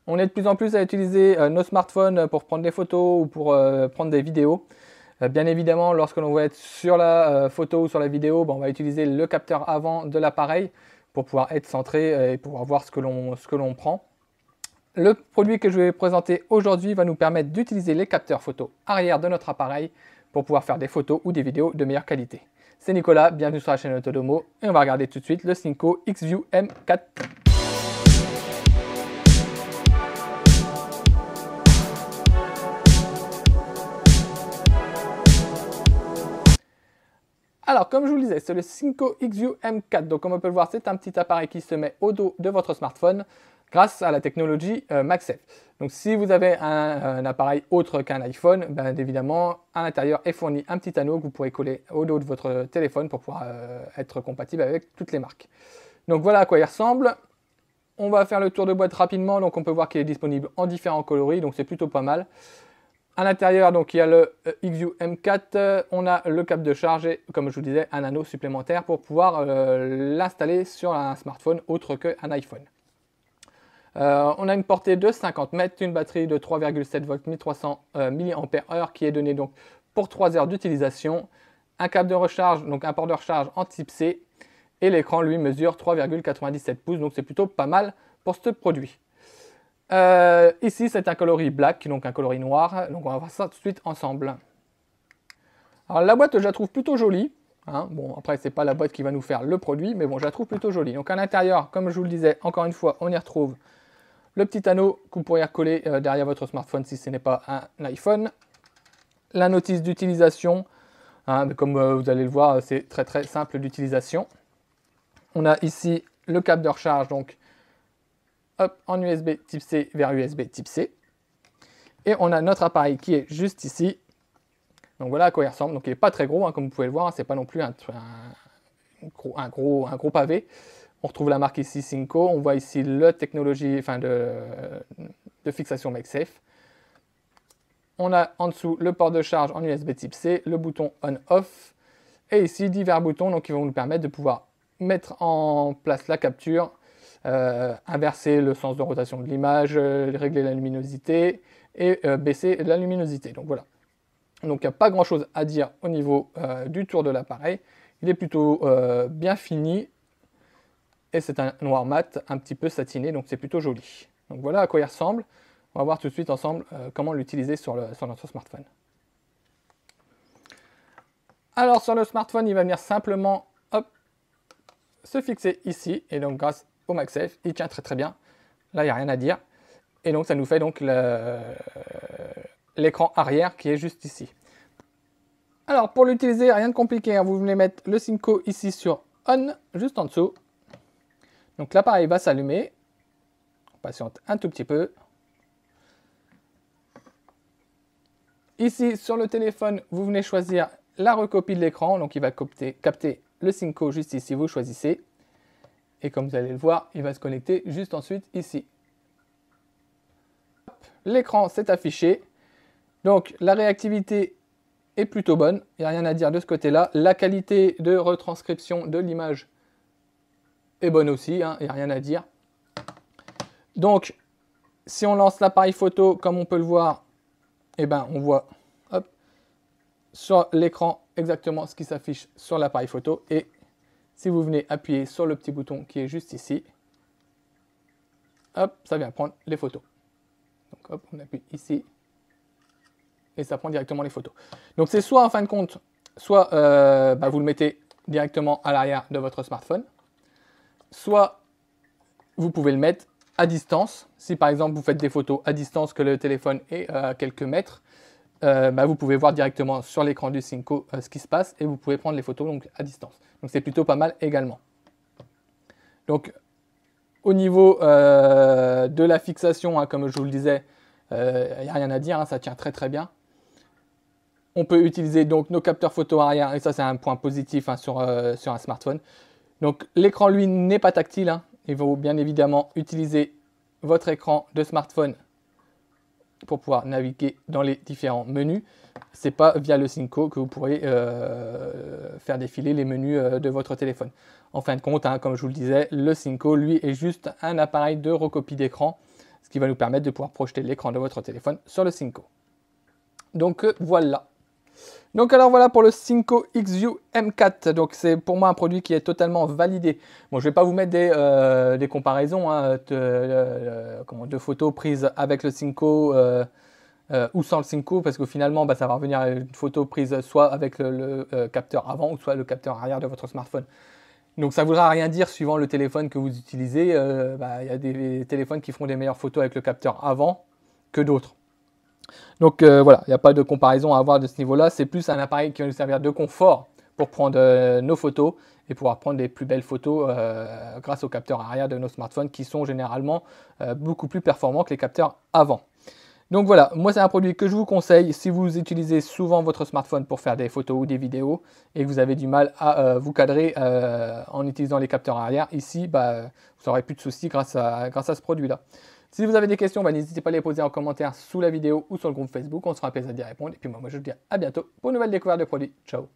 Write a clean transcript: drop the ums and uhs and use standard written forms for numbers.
On est de plus en plus à utiliser nos smartphones pour prendre des photos ou pour prendre des vidéos. Bien évidemment, lorsque l'on va être sur la photo ou sur la vidéo, on va utiliser le capteur avant de l'appareil pour pouvoir être centré et pouvoir voir ce que l'on prend. Le produit que je vais présenter aujourd'hui va nous permettre d'utiliser les capteurs photo arrière de notre appareil pour pouvoir faire des photos ou des vidéos de meilleure qualité. C'est Nicolas, bienvenue sur la chaîne Autodomo et on va regarder tout de suite le Sinco X-View M4. Alors, comme je vous le disais, c'est le Sinco X-View M4. Donc, comme on peut le voir, c'est un petit appareil qui se met au dos de votre smartphone grâce à la technologie MagSafe. Donc, si vous avez un appareil autre qu'un iPhone, bien évidemment, à l'intérieur est fourni un petit anneau que vous pourrez coller au dos de votre téléphone pour pouvoir être compatible avec toutes les marques. Donc, voilà à quoi il ressemble. On va faire le tour de boîte rapidement. Donc, on peut voir qu'il est disponible en différents coloris, donc c'est plutôt pas mal. À l'intérieur, donc il y a le X-View M4, on a le câble de charge et, comme je vous disais, un anneau supplémentaire pour pouvoir l'installer sur un smartphone autre qu'un iPhone. On a une portée de 50 mètres, une batterie de 3,7 volts 1300 mAh qui est donnée donc pour 3 heures d'utilisation, un câble de recharge, donc un port de recharge en type C, et l'écran lui mesure 3,97 pouces, donc c'est plutôt pas mal pour ce produit. Ici, c'est un coloris black, donc un coloris noir. Donc, on va voir ça tout de suite ensemble. Alors, la boîte, je la trouve plutôt jolie. Hein. Bon, après, c'est pas la boîte qui va nous faire le produit, mais bon, je la trouve plutôt jolie. Donc, à l'intérieur, comme je vous le disais, encore une fois, on y retrouve le petit anneau que vous pourriez recoller derrière votre smartphone si ce n'est pas un iPhone. La notice d'utilisation, hein, comme vous allez le voir, c'est très très simple d'utilisation. On a ici le câble de recharge, donc hop, en USB type C vers USB type C. Et on a notre appareil qui est juste ici. Donc voilà à quoi il ressemble. Donc il n'est pas très gros, hein, comme vous pouvez le voir. C'est pas non plus un gros pavé. On retrouve la marque ici Sinco. On voit ici la technologie de fixation MagSafe. On a en dessous le port de charge en USB type C, le bouton on-off. Et ici divers boutons donc, qui vont nous permettre de pouvoir mettre en place la capture, inverser le sens de rotation de l'image, régler la luminosité et baisser la luminosité. Donc voilà. Donc il n'y a pas grand chose à dire au niveau du tour de l'appareil. Il est plutôt bien fini et c'est un noir mat un petit peu satiné, donc c'est plutôt joli. Donc voilà à quoi il ressemble. On va voir tout de suite ensemble comment l'utiliser sur notre smartphone. Alors sur le smartphone, il va venir simplement hop, se fixer ici et donc grâce au MagSafe, il tient très très bien. Là, il n'y a rien à dire. Et donc, ça nous fait donc l'écran arrière qui est juste ici. Alors, pour l'utiliser, rien de compliqué. Hein. Vous venez mettre le Sinco ici sur On, juste en dessous. Donc, l'appareil va s'allumer. On patiente un tout petit peu. Ici, sur le téléphone, vous venez choisir la recopie de l'écran. Donc, il va capter le Sinco juste ici. Vous choisissez. Et comme vous allez le voir, il va se connecter juste ensuite ici. L'écran s'est affiché. Donc la réactivité est plutôt bonne. Il n'y a rien à dire de ce côté-là. La qualité de retranscription de l'image est bonne aussi. Hein, il n'y a rien à dire. Donc si on lance l'appareil photo, comme on peut le voir, eh ben, on voit hop, sur l'écran exactement ce qui s'affiche sur l'appareil photo. Et si vous venez appuyer sur le petit bouton qui est juste ici, hop, ça vient prendre les photos. Donc hop, on appuie ici et ça prend directement les photos. Donc c'est soit en fin de compte, soit vous le mettez directement à l'arrière de votre smartphone, soit vous pouvez le mettre à distance. Si par exemple vous faites des photos à distance que le téléphone est à quelques mètres, vous pouvez voir directement sur l'écran du Sinco ce qui se passe et vous pouvez prendre les photos donc, à distance. Donc c'est plutôt pas mal également. Donc au niveau de la fixation, hein, comme je vous le disais, il n'y a rien à dire, hein, ça tient très très bien. On peut utiliser donc nos capteurs photo arrière, et ça c'est un point positif hein, sur un smartphone. Donc l'écran lui n'est pas tactile, hein. Il faut bien évidemment utiliser votre écran de smartphone pour pouvoir naviguer dans les différents menus. C'est pas via le Sinco que vous pourrez faire défiler les menus de votre téléphone. En fin de compte, hein, comme je vous le disais, le Sinco lui est juste un appareil de recopie d'écran. ce qui va nous permettre de pouvoir projeter l'écran de votre téléphone sur le Cinco. Donc voilà. Donc alors voilà pour le Cinco X-View M4, donc c'est pour moi un produit qui est totalement validé. Bon, je ne vais pas vous mettre des comparaisons hein, de photos prises avec le Cinco ou sans le Cinco, parce que finalement ça va revenir à une photo prise soit avec le capteur avant ou soit le capteur arrière de votre smartphone. Donc ça ne voudra rien dire suivant le téléphone que vous utilisez. Il y a des téléphones qui font des meilleures photos avec le capteur avant que d'autres. Donc voilà, il n'y a pas de comparaison à avoir de ce niveau-là. C'est plus un appareil qui va nous servir de confort pour prendre nos photos et pouvoir prendre des plus belles photos grâce aux capteurs arrière de nos smartphones qui sont généralement beaucoup plus performants que les capteurs avant. Donc voilà, moi c'est un produit que je vous conseille si vous utilisez souvent votre smartphone pour faire des photos ou des vidéos et que vous avez du mal à vous cadrer en utilisant les capteurs arrière. Ici, vous n'aurez plus de soucis grâce à ce produit-là. Si vous avez des questions, n'hésitez pas à les poser en commentaire sous la vidéo ou sur le groupe Facebook. On sera plaisir d'y répondre. Et puis moi je vous dis à bientôt pour une nouvelle découverte de produits. Ciao.